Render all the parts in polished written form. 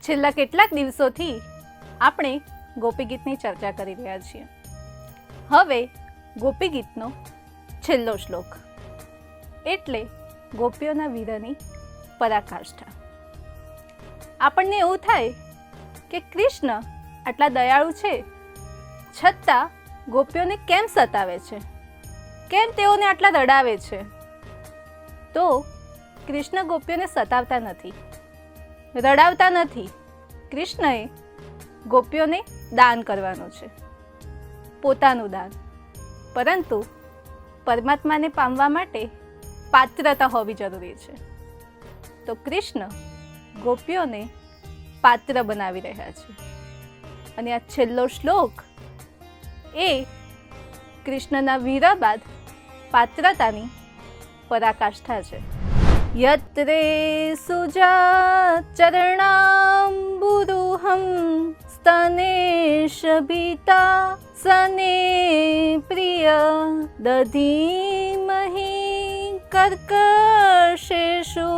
છેલ્લા કેટલાક દિવસોથી આપણે ગોપી ગીતની ચર્ચા કરી રહ્યા છીએ. હવે ગોપી ગીતનો છેલ્લો શ્લોક એટલે ગોપીઓના વીરની પરાકાષ્ઠા. આપણને એવું થાય કે કૃષ્ણ આટલા દયાળુ છે છતાં ગોપીઓને કેમ સતાવે છે, કેમ તેઓને આટલા રડાવે છે? તો કૃષ્ણ ગોપીઓને સતાવતા નથી, રડાવતા નથી. કૃષ્ણએ ગોપીઓને દાન કરવાનું છે, પોતાનું દાન. પરંતુ પરમાત્માને પામવા માટે પાત્રતા હોવી જરૂરી છે. તો કૃષ્ણ ગોપીઓને પાત્ર બનાવી રહ્યા છે. અને આ છેલ્લો શ્લોક એ કૃષ્ણના વીરા બાદ પાત્રતાની પરાકાષ્ઠા છે. યત્રે સુજા ચરણાંબુરુહં સ્તને શબિતા સને પ્રિય દધીમહી કર્કશેષુ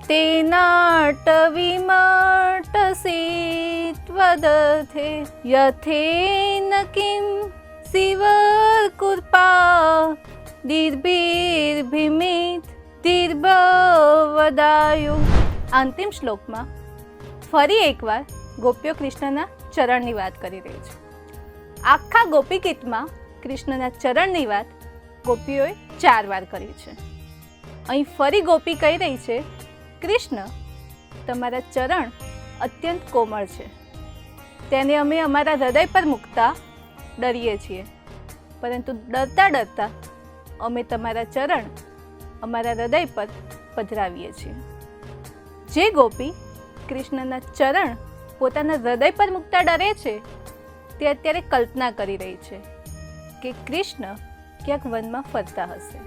તેનાટવિમાટસી ત્વદથે યથેન કિં શિવકૃપા દીર્ભિર્ભિમિત દીર્ભવદાયુ. અંતિમ શ્લોકમાં ફરી એકવાર ગોપીઓ કૃષ્ણના ચરણની વાત કરી રહી છે. આખા ગોપી ગીતમાં કૃષ્ણના ચરણની વાત ગોપીઓએ 4 વાર કરી છે. અહીં ફરી ગોપી કહી રહી છે, કૃષ્ણ તમારા ચરણ અત્યંત કોમળ છે, તેને અમે અમારા હૃદય પર મૂકતા ડરીએ છીએ, પરંતુ ડરતા ડરતા અમે તમારા ચરણ અમારા હૃદય પર પધરાવીએ છીએ. જે ગોપી કૃષ્ણના ચરણ પોતાના હૃદય પર મૂકતા ડરે છે તે અત્યારે કલ્પના કરી રહી છે કે કૃષ્ણ ક્યાંક વનમાં ફરતા હશે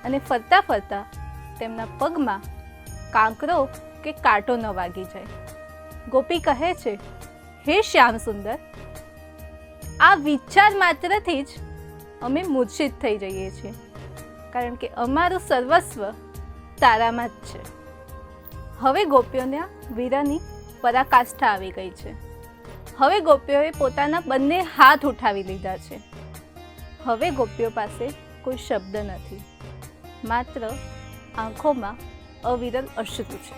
અને ફરતા ફરતા તેમના પગમાં કાંકરો કે કાંટો ન વાગી જાય. ગોપી કહે છે, હે શ્યામ સુંદર, આ વિચાર માત્રથી જ અમે મૂર્છિત થઈ જઈએ છીએ, કારણ કે અમારું સર્વસ્વ તારામાં જ છે. હવે ગોપીઓના વીરાની પરાકાષ્ઠા આવી ગઈ છે. હવે ગોપીઓએ પોતાના બંને હાથ ઉઠાવી લીધા છે. હવે ગોપીઓ પાસે કોઈ શબ્દ નથી, માત્ર આંખોમાં અવિરલ અશ્રુ છે.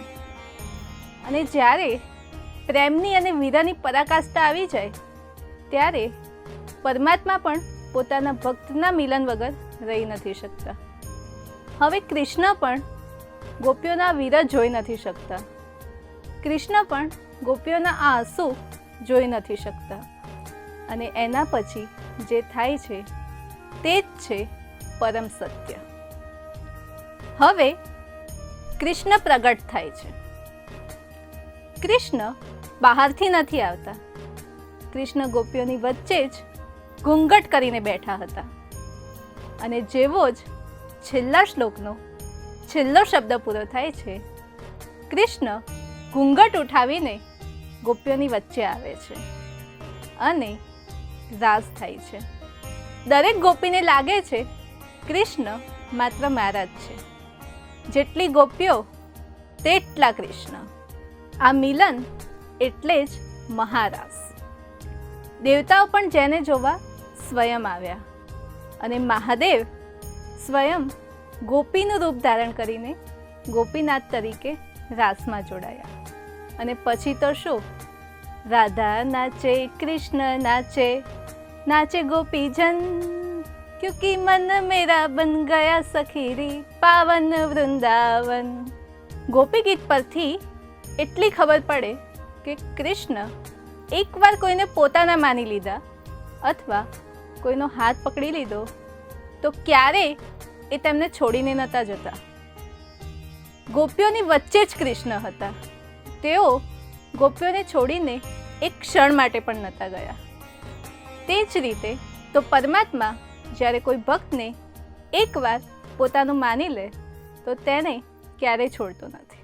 અને જ્યારે પ્રેમની અને વીરાની પરાકાષ્ઠા આવી જાય ત્યારે પરમાત્મા પણ પોતાના ભક્તના મિલન વગર રહી નથી શકતા. હવે કૃષ્ણ પણ ગોપીઓના વીર જોઈ નથી શકતા. કૃષ્ણ પણ ગોપીઓના આ આંસુ જોઈ નથી શકતા. અને એના પછી જે થાય છે તે જ છે પરમ સત્ય. હવે કૃષ્ણ પ્રગટ થાય છે. કૃષ્ણ બહારથી નથી આવતા. કૃષ્ણ ગોપીઓની વચ્ચે જ ઘૂંઘટ કરીને બેઠા હતા. અને જેવો જ છેલ્લા શ્લોકનો છેલ્લો શબ્દ પૂરો થાય છે, કૃષ્ણ ઘૂંઘટ ઉઠાવીને ગોપીઓની વચ્ચે આવે છે અને રાસ થાય છે. દરેક ગોપીને લાગે છે કૃષ્ણ માત્ર મારા જ છે. જેટલી ગોપીઓ તેટલા કૃષ્ણ. આ મિલન એટલે જ મહારાસ. દેવતાઓ પણ જેને જોવા સ્વયં આવ્યા અને મહાદેવ સ્વયં ગોપીનું રૂપ ધારણ કરીને ગોપીનાથ તરીકે રાસમાં જોડાયા. અને પછી તો શું, રાધા નાચે કૃષ્ણ નાચે, નાચે ગોપીજન, ક્યોંકિ મન મેરા બન ગયા સખીરી પાવન વૃંદાવન. ગોપી ગીત પરથી એટલી ખબર પડે કે કૃષ્ણ એકવાર કોઈને પોતાના માની લીધા અથવા કોઈનો હાથ પકડી લીધો તો ક્યારેય એ તેમને છોડીને નહોતા જતા. ગોપીઓની વચ્ચે જ કૃષ્ણ હતા. તેઓ ગોપીઓને છોડીને એક ક્ષણ માટે પણ નહોતા ગયા. તે જ રીતે તો પરમાત્મા જ્યારે કોઈ ભક્તને એકવાર પોતાનું માની લે તો તેને ક્યારેય છોડતો નથી.